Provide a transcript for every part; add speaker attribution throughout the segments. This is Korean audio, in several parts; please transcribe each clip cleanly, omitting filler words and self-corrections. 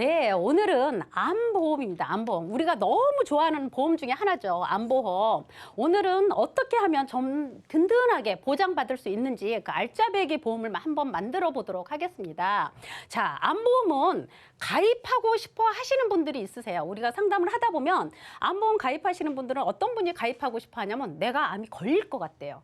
Speaker 1: 네, 오늘은 암보험입니다. 암보험. 우리가 너무 좋아하는 보험 중에 하나죠. 암보험. 오늘은 어떻게 하면 좀 든든하게 보장받을 수 있는지 그 알짜배기 보험을 한번 만들어 보도록 하겠습니다. 자, 암보험은 가입하고 싶어 하시는 분들이 있으세요. 우리가 상담을 하다 보면 암보험 가입하시는 분들은 어떤 분이 가입하고 싶어 하냐면 내가 암이 걸릴 것 같대요.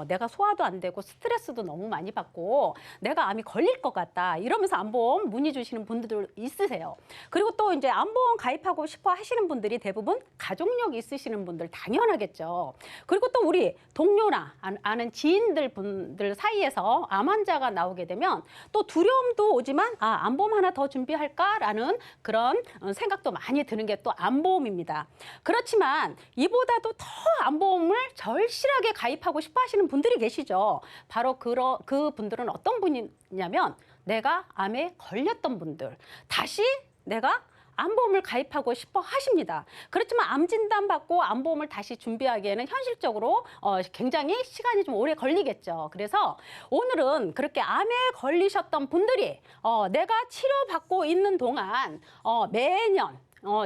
Speaker 1: 내가 소화도 안 되고 스트레스도 너무 많이 받고 내가 암이 걸릴 것 같다 이러면서 암보험 문의 주시는 분들도 있으세요. 그리고 또 이제 암보험 가입하고 싶어 하시는 분들이 대부분 가족력 있으시는 분들 당연하겠죠. 그리고 또 우리 동료나 아는 지인들 분들 사이에서 암 환자가 나오게 되면 또 두려움도 오지만 암보험 하나 더 준비할까라는 그런 생각도 많이 드는 게 또 암보험입니다. 그렇지만 이보다도 더 암보험을 절실하게 가입하고 싶어 하시는 분들이 계시죠. 바로 그 분들은 어떤 분이냐면 내가 암에 걸렸던 분들, 다시 내가 암보험을 가입하고 싶어 하십니다. 그렇지만 암 진단 받고 암보험을 다시 준비하기에는 현실적으로 굉장히 시간이 좀 오래 걸리겠죠. 그래서 오늘은 그렇게 암에 걸리셨던 분들이 내가 치료받고 있는 동안 매년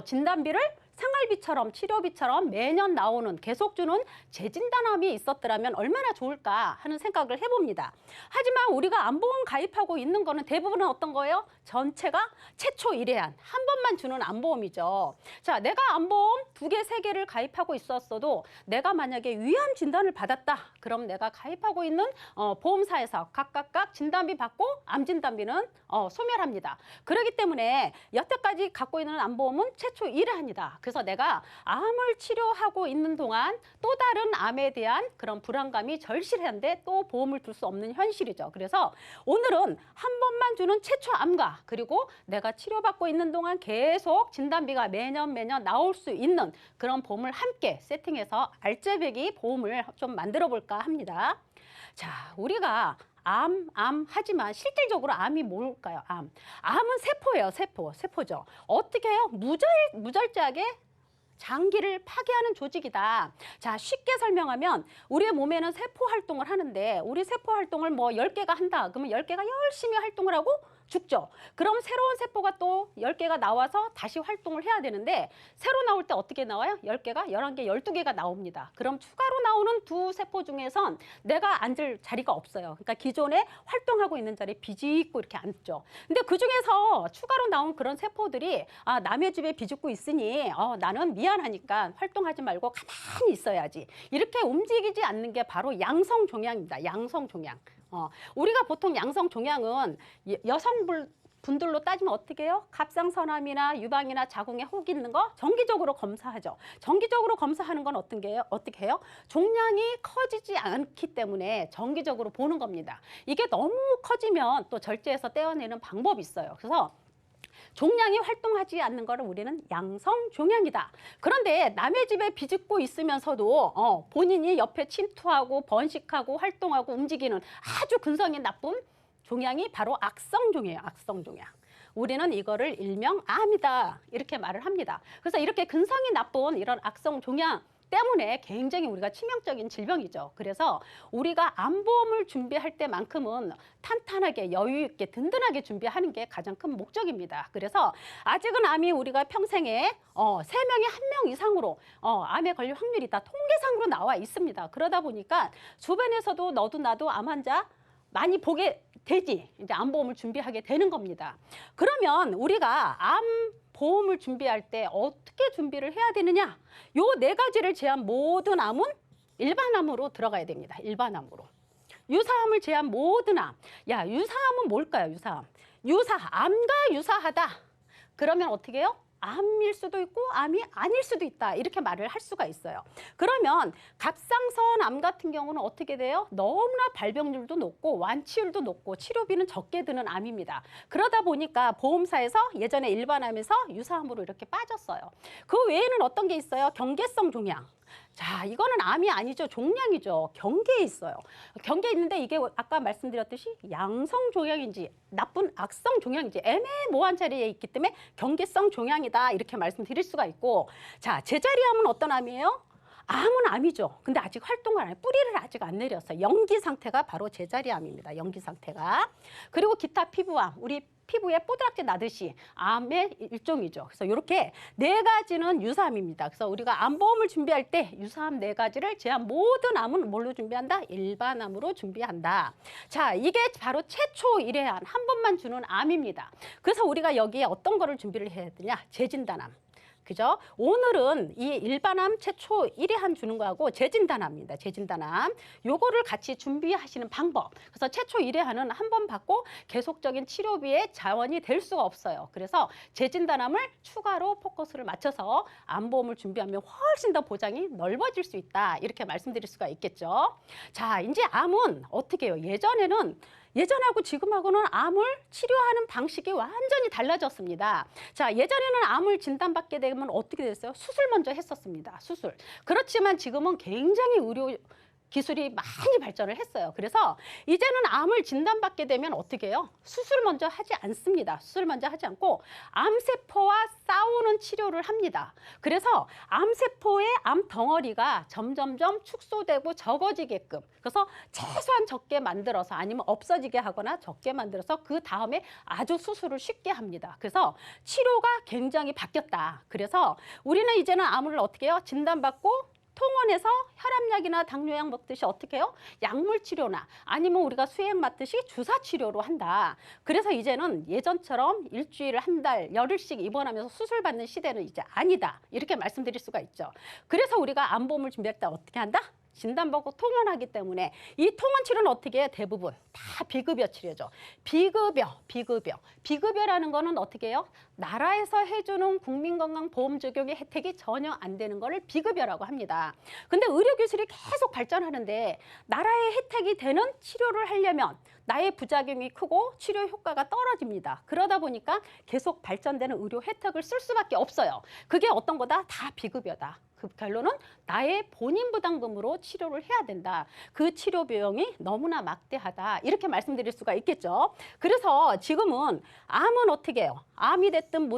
Speaker 1: 진단비를 생활비처럼 치료비처럼 매년 나오는 계속 주는 재진단암이 있었더라면 얼마나 좋을까 하는 생각을 해봅니다. 하지만 우리가 암보험 가입하고 있는 거는 대부분은 어떤 거예요? 전체가 최초 1회 한 번만 주는 암보험이죠. 자, 내가 암보험 2개, 3개를 가입하고 있었어도 내가 만약에 위암 진단을 받았다. 그럼 내가 가입하고 있는 보험사에서 각각 진단비 받고 암 진단비는 소멸합니다. 그렇기 때문에 여태까지 갖고 있는 암보험은 최초 1회 한이다. 그래서 내가 암을 치료하고 있는 동안 또 다른 암에 대한 그런 불안감이 절실한데 또 보험을 들 수 없는 현실이죠. 그래서 오늘은 한 번만 주는 최초 암과 그리고 내가 치료받고 있는 동안 계속 진단비가 매년 나올 수 있는 그런 보험을 함께 세팅해서 알짜배기 보험을 좀 만들어 볼까 합니다. 자, 우리가 암 하지만 실질적으로 암이 뭘까요? 암은 세포예요. 세포죠. 어떻게 해요? 무절제하게 장기를 파괴하는 조직이다. 자, 쉽게 설명하면 우리의 몸에는 세포 활동을 하는데 우리 세포 활동을 뭐 10개가 한다. 그러면 10개가 열심히 활동을 하고 죽죠. 그럼 새로운 세포가 또 10개가 나와서 다시 활동을 해야 되는데 새로 나올 때 어떻게 나와요? 10개가, 11개, 12개가 나옵니다. 그럼 추가로 나오는 두 세포 중에선 내가 앉을 자리가 없어요. 그러니까 기존에 활동하고 있는 자리에 비집고 이렇게 앉죠. 근데 그중에서 추가로 나온 그런 세포들이 남의 집에 비집고 있으니 나는 미안하니까 활동하지 말고 가만히 있어야지. 이렇게 움직이지 않는 게 바로 양성종양입니다. 양성종양. 우리가 보통 양성종양은 여성분들로 따지면 어떻게 해요? 갑상선암이나 유방이나 자궁에 혹 있는 거 정기적으로 검사하죠. 정기적으로 검사하는 건 어떻게 해요? 종양이 커지지 않기 때문에 정기적으로 보는 겁니다. 이게 너무 커지면 또 절제해서 떼어내는 방법이 있어요. 그래서 종양이 활동하지 않는 것을 우리는 양성종양이다. 그런데 남의 집에 비집고 있으면서도 본인이 옆에 침투하고 번식하고 활동하고 움직이는 아주 근성이 나쁜 종양이 바로 악성종이에요. 악성종양. 우리는 이거를 일명 암이다 이렇게 말을 합니다. 그래서 이렇게 근성이 나쁜 이런 악성종양 때문에 굉장히 우리가 치명적인 질병이죠. 그래서 우리가 암보험을 준비할 때만큼은 탄탄하게 여유 있게 든든하게 준비하는 게 가장 큰 목적입니다. 그래서 아직은 암이 우리가 평생에 3명이 1명 이상으로 암에 걸릴 확률이 다 통계상으로 나와 있습니다. 그러다 보니까 주변에서도 너도 나도 암 환자 많이 보게 되지. 이제 암보험을 준비하게 되는 겁니다. 그러면 우리가 암 보험을 준비할 때 어떻게 준비를 해야 되느냐? 요 4가지를 제한 모든 암은 일반암으로 들어가야 됩니다. 일반암으로. 유사암을 제한 모든 암. 야, 유사암은 뭘까요? 유사암. 암과 유사하다. 그러면 어떻게 해요? 암일 수도 있고 암이 아닐 수도 있다. 이렇게 말을 할 수가 있어요. 그러면 갑상선암 같은 경우는 어떻게 돼요? 너무나 발병률도 높고 완치율도 높고 치료비는 적게 드는 암입니다. 그러다 보니까 보험사에서 예전에 일반암에서 유사암으로 이렇게 빠졌어요. 그 외에는 어떤 게 있어요? 경계성 종양. 자, 이거는 암이 아니죠. 종양이죠. 경계에 있어요. 경계에 있는데 이게 아까 말씀드렸듯이 양성종양인지 나쁜 악성종양인지 애매모호한 자리에 있기 때문에 경계성 종양이다 이렇게 말씀드릴 수가 있고, 자, 제자리암은 어떤 암이에요? 암은 암이죠. 근데 아직 활동을 안 해. 뿌리를 아직 안 내렸어요. 연기 상태가 바로 제자리암입니다. 연기 상태가. 그리고 기타 피부암, 우리 피부에 뽀드락지 나듯이 암의 일종이죠. 그래서 이렇게 네 가지는 유사암입니다. 그래서 우리가 암보험을 준비할 때 유사암 네 가지를 제한 모든 암은 뭘로 준비한다? 일반암으로 준비한다. 자, 이게 바로 최초 일회한 한 번만 주는 암입니다. 그래서 우리가 여기에 어떤 거를 준비를 해야 되냐? 재진단암. 그죠? 오늘은 이 일반암 최초 1회한 주는 거하고 재진단암입니다. 재진단암. 요거를 같이 준비하시는 방법. 그래서 최초 1회한은 한 번 받고 계속적인 치료비의 자원이 될 수가 없어요. 그래서 재진단암을 추가로 포커스를 맞춰서 암보험을 준비하면 훨씬 더 보장이 넓어질 수 있다. 이렇게 말씀드릴 수가 있겠죠. 자, 이제 암은 어떻게 해요? 예전하고 지금하고는 암을 치료하는 방식이 완전히 달라졌습니다. 자, 예전에는 암을 진단받게 되면 어떻게 됐어요? 수술 먼저 했었습니다. 수술. 그렇지만 지금은 굉장히 의료 기술이 많이 발전을 했어요. 그래서 이제는 암을 진단받게 되면 어떻게 해요? 수술 먼저 하지 않습니다. 수술 먼저 하지 않고 암세포와 싸우는 치료를 합니다. 그래서 암세포의 암 덩어리가 점점점 축소되고 적어지게끔, 그래서 최소한 적게 만들어서 아니면 없어지게 하거나 적게 만들어서 그 다음에 아주 수술을 쉽게 합니다. 그래서 치료가 굉장히 바뀌었다. 그래서 우리는 이제는 암을 어떻게 해요? 진단받고 통원에서 혈압약이나 당뇨약 먹듯이 어떻게 해요? 약물 치료나 아니면 우리가 수액 맞듯이 주사 치료로 한다. 그래서 이제는 예전처럼 일주일에 한 달, 열흘씩 입원하면서 수술 받는 시대는 이제 아니다. 이렇게 말씀드릴 수가 있죠. 그래서 우리가 암보험을 준비할 때 어떻게 한다? 진단받고 통원하기 때문에 이 통원 치료는 어떻게 해요? 대부분 다 비급여 치료죠. 비급여라는 거는 어떻게 해요? 나라에서 해주는 국민건강보험 적용의 혜택이 전혀 안 되는 거를 비급여라고 합니다. 근데 의료기술이 계속 발전하는데 나라의 혜택이 되는 치료를 하려면 나의 부작용이 크고 치료 효과가 떨어집니다. 그러다 보니까 계속 발전되는 의료 혜택을 쓸 수밖에 없어요. 그게 어떤 거다? 다 비급여다. 그 결론은 나의 본인 부담금으로 치료를 해야 된다. 그 치료 비용이 너무나 막대하다. 이렇게 말씀드릴 수가 있겠죠. 그래서 지금은 암은 어떻게 해요? 암이 됐든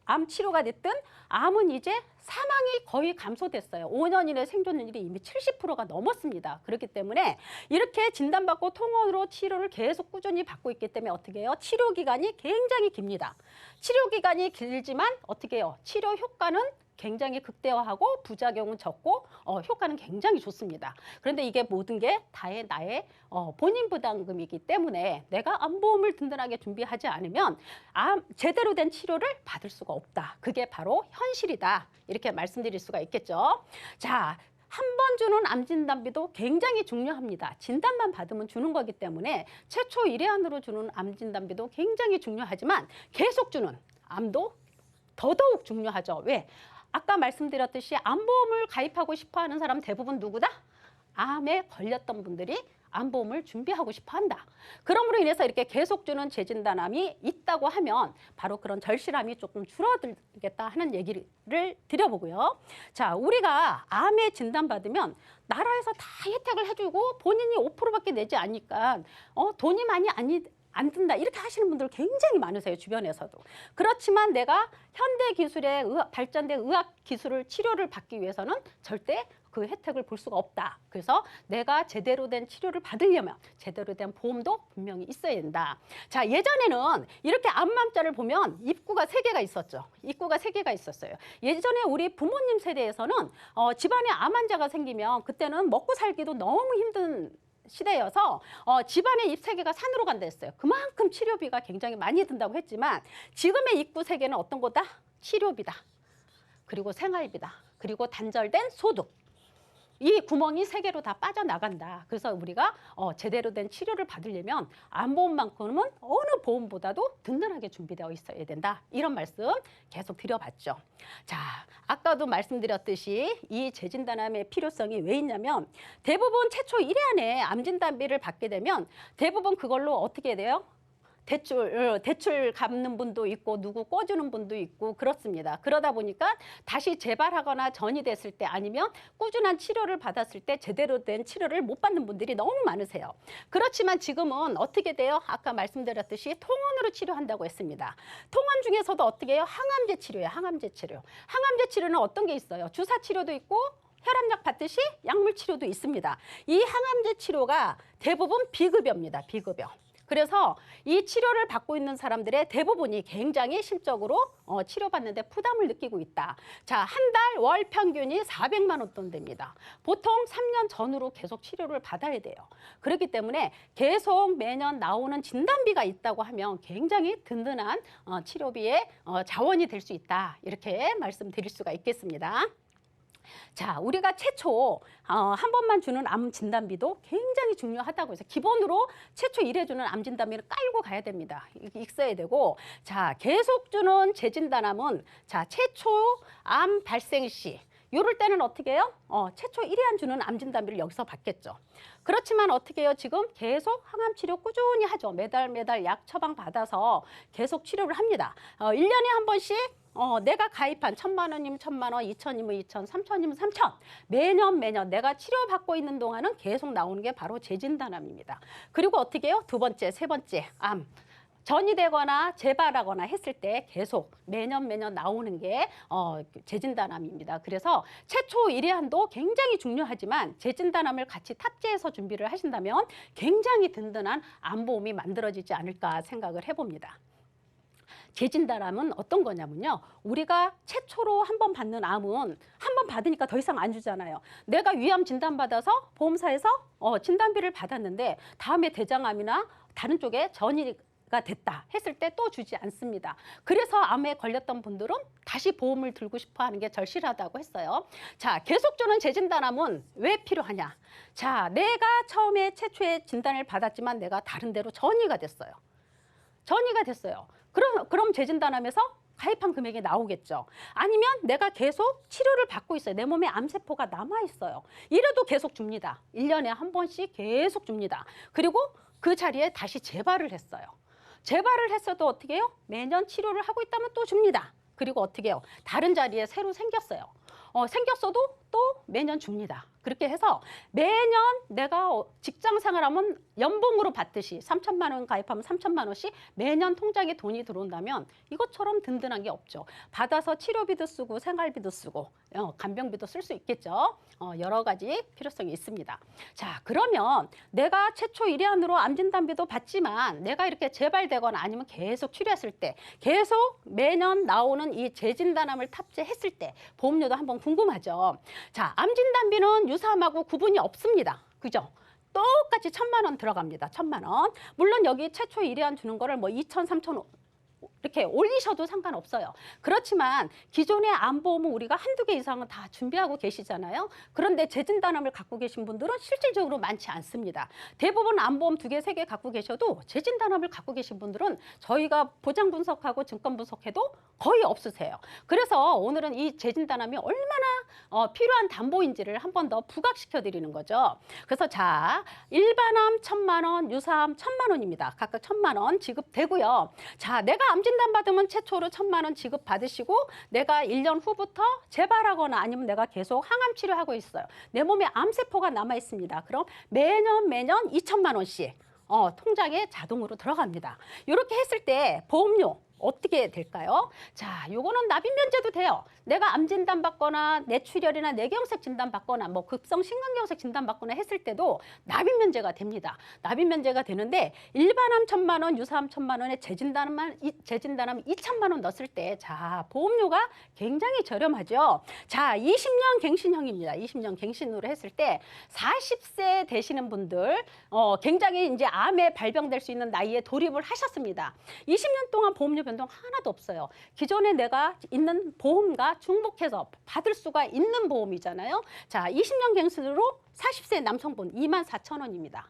Speaker 1: 암 치료가 됐든 암은 이제 사망이 거의 감소됐어요. 5년 이내 생존율이 이미 70%가 넘었습니다. 그렇기 때문에 이렇게 진단받고 통원으로 치료를 계속 꾸준히 받고 있기 때문에 어떻게 해요? 치료 기간이 굉장히 깁니다. 치료 기간이 길지만 어떻게 해요? 치료 효과는 굉장히 극대화하고 부작용은 적고 효과는 굉장히 좋습니다. 그런데 이게 모든 게 다의 나의 본인 부담금이기 때문에 내가 암보험을 든든하게 준비하지 않으면 제대로 된 치료를 받을 수가 없다. 그게 바로 현실이다. 이렇게 말씀드릴 수가 있겠죠. 자, 한 번 주는 암 진단비도 굉장히 중요합니다. 진단만 받으면 주는 거기 때문에 최초 1회안으로 주는 암 진단비도 굉장히 중요하지만 계속 주는 암도 더더욱 중요하죠. 왜? 아까 말씀드렸듯이 암보험을 가입하고 싶어하는 사람 대부분 누구다? 암에 걸렸던 분들이 암보험을 준비하고 싶어 한다. 그러므로 인해서 이렇게 계속 주는 재진단암이 있다고 하면 바로 그런 절실함이 조금 줄어들겠다 하는 얘기를 드려보고요. 자, 우리가 암에 진단받으면 나라에서 다 혜택을 해주고 본인이 5%밖에 내지 않으니까 돈이 많이 안 든다 이렇게 하시는 분들 굉장히 많으세요. 주변에서도. 그렇지만 내가 현대 기술의 발전된 의학 기술을 치료를 받기 위해서는 절대 그 혜택을 볼 수가 없다. 그래서 내가 제대로 된 치료를 받으려면 제대로 된 보험도 분명히 있어야 된다. 자, 예전에는 이렇게 암맘자를 보면 입구가 3개가 있었죠. 입구가 3개가 있었어요. 예전에 우리 부모님 세대에서는 집안에 암 환자가 생기면 그때는 먹고 살기도 너무 힘든 시대여서 집안의 입 3개가 산으로 간다 했어요. 그만큼 치료비가 굉장히 많이 든다고 했지만 지금의 입구 3개는 어떤 거다? 치료비다. 그리고 생활비다. 그리고 단절된 소득. 이 구멍이 3개로 다 빠져나간다. 그래서 우리가 제대로 된 치료를 받으려면 암보험만큼은 어느 보험보다도 든든하게 준비되어 있어야 된다. 이런 말씀 계속 드려봤죠. 자, 아까도 말씀드렸듯이 이 재진단암의 필요성이 왜 있냐면 대부분 최초 1회 안에 암진단비를 받게 되면 대부분 그걸로 어떻게 돼요? 대출 갚는 분도 있고 누구 꿔주는 분도 있고 그렇습니다. 그러다 보니까 다시 재발하거나 전이 됐을 때 아니면 꾸준한 치료를 받았을 때 제대로 된 치료를 못 받는 분들이 너무 많으세요. 그렇지만 지금은 어떻게 돼요? 아까 말씀드렸듯이 통원으로 치료한다고 했습니다. 통원 중에서도 어떻게 해요? 항암제 치료예요. 항암제 치료. 항암제 치료는 어떤 게 있어요? 주사 치료도 있고 혈압약 받듯이 약물 치료도 있습니다. 이 항암제 치료가 대부분 비급여입니다. 비급여. 그래서 이 치료를 받고 있는 사람들의 대부분이 굉장히 심적으로 치료받는데 부담을 느끼고 있다. 자, 한 달 월 평균이 400만 원 돈 됩니다. 보통 3년 전후로 계속 치료를 받아야 돼요. 그렇기 때문에 계속 매년 나오는 진단비가 있다고 하면 굉장히 든든한 치료비의 자원이 될 수 있다. 이렇게 말씀드릴 수가 있겠습니다. 자, 우리가 최초 한 번만 주는 암 진단비도 굉장히 중요하다고 해서 기본으로 최초 1회 주는 암 진단비를 깔고 가야 됩니다. 있어야 되고, 자, 계속 주는 재진단암은 자, 최초 암 발생 시 이럴 때는 어떻게 해요? 최초 1회 안 주는 암 진단비를 여기서 받겠죠. 그렇지만 어떻게 해요? 지금 계속 항암 치료 꾸준히 하죠. 매달 약 처방 받아서 계속 치료를 합니다. 1년에 한 번씩 내가 가입한 1,000만 원이면 1,000만 원, 2,000이면 2,000, 3,000이면 3,000. 매년 내가 치료받고 있는 동안은 계속 나오는 게 바로 재진단암입니다. 그리고 어떻게 해요? 두 번째, 세 번째 암. 전이 되거나 재발하거나 했을 때 계속 매년 나오는 게 재진단암입니다. 그래서 최초 1회한도 굉장히 중요하지만 재진단암을 같이 탑재해서 준비를 하신다면 굉장히 든든한 암보험이 만들어지지 않을까 생각을 해봅니다. 재진단암은 어떤 거냐면요. 우리가 최초로 한 번 받는 암은 한 번 받으니까 더 이상 안 주잖아요. 내가 위암 진단받아서 보험사에서 진단비를 받았는데 다음에 대장암이나 다른 쪽에 전이가 됐다 했을 때 또 주지 않습니다. 그래서 암에 걸렸던 분들은 다시 보험을 들고 싶어 하는 게 절실하다고 했어요. 자, 계속 주는 재진단암은 왜 필요하냐? 자, 내가 처음에 최초의 진단을 받았지만 내가 다른 데로 전이가 됐어요. 그럼 재진단암에서 가입한 금액이 나오겠죠. 아니면 내가 계속 치료를 받고 있어요. 내 몸에 암세포가 남아있어요. 이래도 계속 줍니다. 1년에 한 번씩 계속 줍니다. 그리고 그 자리에 다시 재발을 했어요. 재발을 했어도 어떻게 해요? 매년 치료를 하고 있다면 또 줍니다. 그리고 어떻게 해요? 다른 자리에 새로 생겼어요. 생겼어도 또 매년 줍니다. 그렇게 해서 매년 내가 직장 생활하면 연봉으로 받듯이 3,000만 원 가입하면 3,000만 원씩 매년 통장에 돈이 들어온다면 이것처럼 든든한 게 없죠. 받아서 치료비도 쓰고 생활비도 쓰고 간병비도 쓸 수 있겠죠. 여러 가지 필요성이 있습니다. 자, 그러면 내가 최초 1회 안으로 암 진단비도 받지만 내가 이렇게 재발되거나 아니면 계속 치료했을 때 계속 매년 나오는 이 재진단암을 탑재했을 때 보험료도 한번 궁금하죠. 자, 암 진단비는 유사암하고 구분이 없습니다. 그죠? 똑같이 1,000만 원 들어갑니다. 1,000만 원. 물론 여기 최초 1회 안 주는 거를 뭐 2,000, 3,000 이렇게 올리셔도 상관없어요. 그렇지만 기존의 암보험은 우리가 한두 개 이상은 다 준비하고 계시잖아요. 그런데 재진단암을 갖고 계신 분들은 실질적으로 많지 않습니다. 대부분 암보험 2개, 3개 갖고 계셔도 재진단암을 갖고 계신 분들은 저희가 보장 분석하고 증권 분석해도 거의 없으세요. 그래서 오늘은 이 재진단암이 얼마나 필요한 담보인지를 한 번 더 부각시켜 드리는 거죠. 그래서 자, 일반암 1,000만 원, 유사암 1,000만 원입니다. 각각 1,000만 원 지급되고요. 자, 내가 암 진단 받으면 최초로 1,000만 원 지급 받으시고 내가 1년 후부터 재발하거나 아니면 내가 계속 항암 치료하고 있어요. 내 몸에 암세포가 남아 있습니다. 그럼 매년 2,000만 원씩 통장에 자동으로 들어갑니다. 이렇게 했을 때 보험료 어떻게 될까요? 자, 요거는 납입 면제도 돼요. 내가 암 진단 받거나 뇌출혈이나 뇌경색 진단 받거나 뭐 급성 심근경색 진단 받거나 했을 때도 납입 면제가 됩니다. 납입 면제가 되는데 일반암 1,000만 원, 유사암 1,000만 원에 재진단암 2,000만 원 넣었을 때 자, 보험료가 굉장히 저렴하죠. 자, 20년 갱신형입니다. 20년 갱신으로 했을 때 40세 되시는 분들 굉장히 이제 암에 발병될 수 있는 나이에 돌입을 하셨습니다. 20년 동안 보험료 변동 하나도 없어요. 기존에 내가 있는 보험과 중복해서 받을 수가 있는 보험이잖아요. 자, 20년 갱신으로 40세 남성분 24,000원입니다.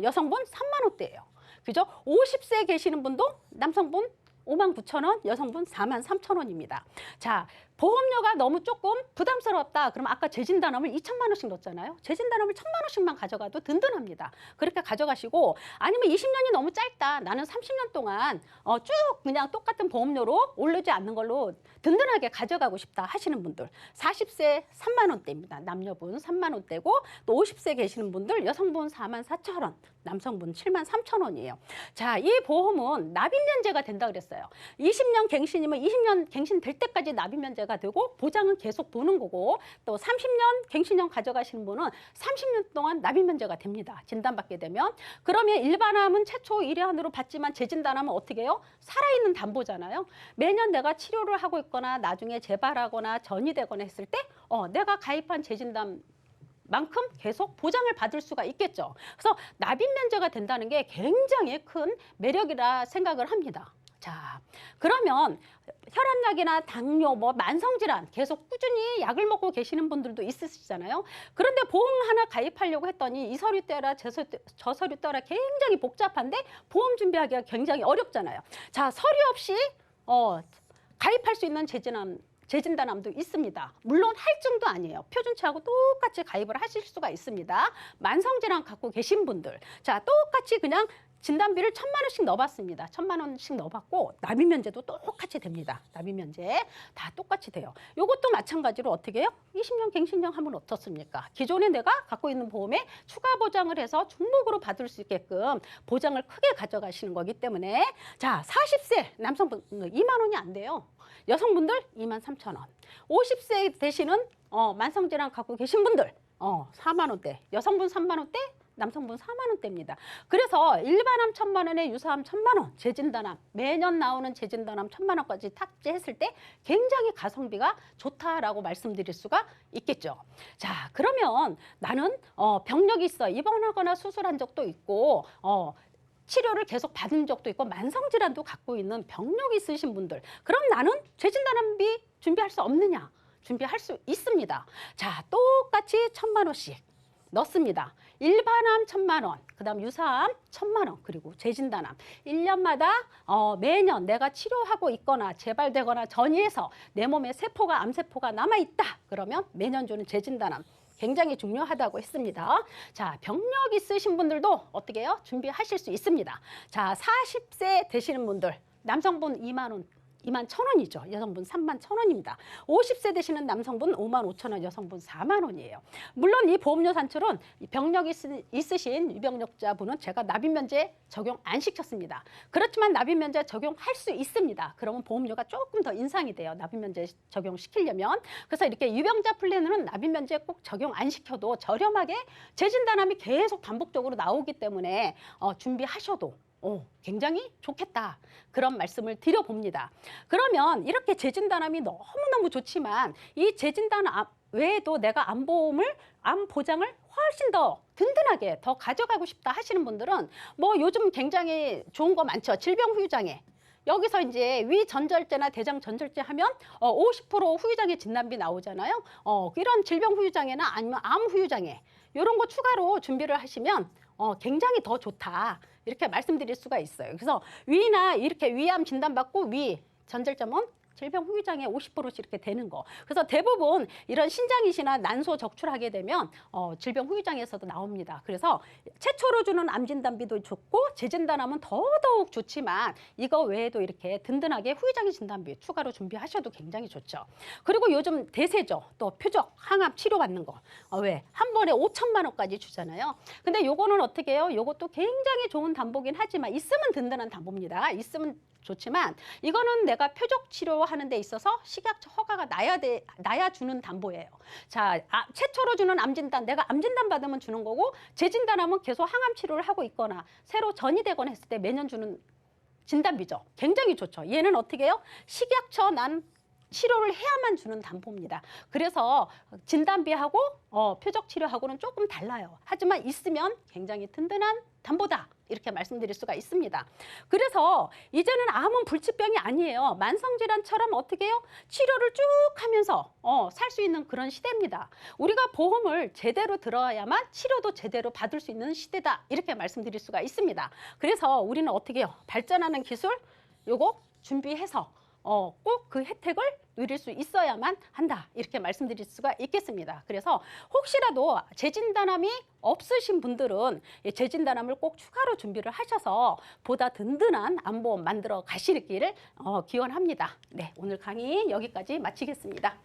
Speaker 1: 여성분 3만 원대예요. 그죠? 50세 계시는 분도 남성분 59,000원, 여성분 43,000원입니다. 자, 보험료가 너무 조금 부담스럽다. 그럼 아까 재진단암을 2,000만 원씩 넣었잖아요. 재진단암을 1,000만 원씩만 가져가도 든든합니다. 그렇게 가져가시고 아니면 20년이 너무 짧다. 나는 30년 동안 쭉 그냥 똑같은 보험료로 오르지 않는 걸로 든든하게 가져가고 싶다 하시는 분들 40세 3만 원대입니다. 남녀분 3만 원대고 또 50세 계시는 분들 여성분 44,000원, 남성분 73,000원이에요. 자, 이 보험은 납입 면제가 된다 그랬어요. 20년 갱신이면 20년 갱신 될 때까지 납입 면제가 나비면제가 되고 보장은 계속 도는 거고, 또 30년 갱신형 가져가시는 분은 30년 동안 나비면제가 됩니다. 진단받게 되면. 그러면 일반암은 최초 1회안으로 받지만 재진단하면 어떻게 해요? 살아있는 담보잖아요. 매년 내가 치료를 하고 있거나 나중에 재발하거나 전이 되거나 했을 때 내가 가입한 재진단 만큼 계속 보장을 받을 수가 있겠죠. 그래서 납입면제가 된다는 게 굉장히 큰 매력이라 생각을 합니다. 자, 그러면 혈압약이나 당뇨, 뭐 만성질환 계속 꾸준히 약을 먹고 계시는 분들도 있으시잖아요. 그런데 보험 하나 가입하려고 했더니 이 서류 떼라 저 서류 떼라 굉장히 복잡한데 보험 준비하기가 굉장히 어렵잖아요. 자, 서류 없이 가입할 수 있는 재진단암도 있습니다. 물론 할증도 아니에요. 표준치하고 똑같이 가입을 하실 수가 있습니다. 만성질환 갖고 계신 분들. 자, 똑같이 그냥 진단비를 1,000만 원씩 넣어봤습니다. 1,000만 원씩 넣어봤고 납입면제도 똑같이 됩니다. 납입면제 다 똑같이 돼요. 이것도 마찬가지로 어떻게 해요? 20년 갱신형 하면 어떻습니까? 기존에 내가 갖고 있는 보험에 추가 보장을 해서 중복으로 받을 수 있게끔 보장을 크게 가져가시는 거기 때문에 자, 40세 남성분 2만 원이 안 돼요. 여성분들 23,000원. 50세 되시는 만성질환 갖고 계신 분들 4만 원대. 여성분 3만 원대, 남성분 4만 원대입니다. 그래서 일반암 1,000만 원에 유사암 1,000만 원, 재진단암 매년 나오는 재진단암 1,000만 원까지 탑재했을 때 굉장히 가성비가 좋다라고 말씀드릴 수가 있겠죠. 자, 그러면 나는 병력이 있어 입원하거나 수술한 적도 있고 치료를 계속 받은 적도 있고 만성질환도 갖고 있는 병력이 있으신 분들, 그럼 나는 재진단암비 준비할 수 없느냐? 준비할 수 있습니다. 자, 똑같이 1,000만 원씩 넣습니다. 일반암 1,000만 원, 그다음 유사암 1,000만 원, 그리고 재진단암 1년마다 매년 내가 치료하고 있거나 재발되거나 전이해서 내 몸에 세포가 암세포가 남아있다. 그러면 매년 주는 재진단암 굉장히 중요하다고 했습니다. 자, 병력 있으신 분들도 어떻게 해요? 준비하실 수 있습니다. 자, 40세 되시는 분들, 남성분 2만 원, 21,000원이죠. 여성분 31,000원입니다. 50세 되시는 남성분 55,000원, 여성분 4만 원이에요. 물론 이 보험료 산출은 병력이 있으신 유병력자분은 제가 납입면제 적용 안 시켰습니다. 그렇지만 납입면제 적용할 수 있습니다. 그러면 보험료가 조금 더 인상이 돼요. 납입면제 적용시키려면. 그래서 이렇게 유병자 플랜은 납입면제 꼭 적용 안 시켜도 저렴하게 재진단암이 계속 반복적으로 나오기 때문에 준비하셔도 굉장히 좋겠다. 그런 말씀을 드려봅니다. 그러면 이렇게 재진단암이 너무너무 좋지만 이 재진단암 외에도 내가 암 보장을 훨씬 더 든든하게 더 가져가고 싶다 하시는 분들은 뭐 요즘 굉장히 좋은 거 많죠. 질병후유장애. 여기서 이제 위전절제나 대장전절제 하면 50% 후유장애 진단비 나오잖아요. 이런 질병후유장애나 아니면 암후유장애 이런 거 추가로 준비를 하시면 굉장히 더 좋다. 이렇게 말씀드릴 수가 있어요. 그래서 위나 이렇게 위암 진단받고 위 전절점은 질병 후유장애 50%씩 이렇게 되는 거. 그래서 대부분 이런 신장이시나 난소 적출하게 되면 질병 후유장애에서도 나옵니다. 그래서 최초로 주는 암 진단비도 좋고 재진단하면 더더욱 좋지만 이거 외에도 이렇게 든든하게 후유장애 진단비 추가로 준비하셔도 굉장히 좋죠. 그리고 요즘 대세죠. 또 표적 항암 치료받는 거. 왜? 한 번에 5,000만 원까지 주잖아요. 근데 요거는 어떻게 해요? 요것도 굉장히 좋은 담보긴 하지만 있으면 든든한 담보입니다. 있으면 좋지만 이거는 내가 표적 치료하는 데 있어서 식약처 허가가 나야 주는 담보예요. 자, 최초로 주는 암진단, 내가 암진단 받으면 주는 거고 재진단하면 계속 항암 치료를 하고 있거나 새로 전이 되거나 했을 때 매년 주는 진단비죠. 굉장히 좋죠. 얘는 어떻게 해요? 식약처 난 치료를 해야만 주는 담보입니다. 그래서 진단비하고 표적 치료하고는 조금 달라요. 하지만 있으면 굉장히 든든한 담보다. 이렇게 말씀드릴 수가 있습니다. 그래서 이제는 암은 불치병이 아니에요. 만성질환처럼 어떻게 해요? 치료를 쭉 하면서 살 수 있는 그런 시대입니다. 우리가 보험을 제대로 들어야만 치료도 제대로 받을 수 있는 시대다. 이렇게 말씀드릴 수가 있습니다. 그래서 우리는 어떻게 해요? 발전하는 기술 요거 준비해서 꼭 그 혜택을 누릴 수 있어야만 한다. 이렇게 말씀드릴 수가 있겠습니다. 그래서 혹시라도 재진단암이 없으신 분들은 재진단암을 꼭 추가로 준비를 하셔서 보다 든든한 암보험 만들어 가시기를 기원합니다. 네, 오늘 강의 여기까지 마치겠습니다.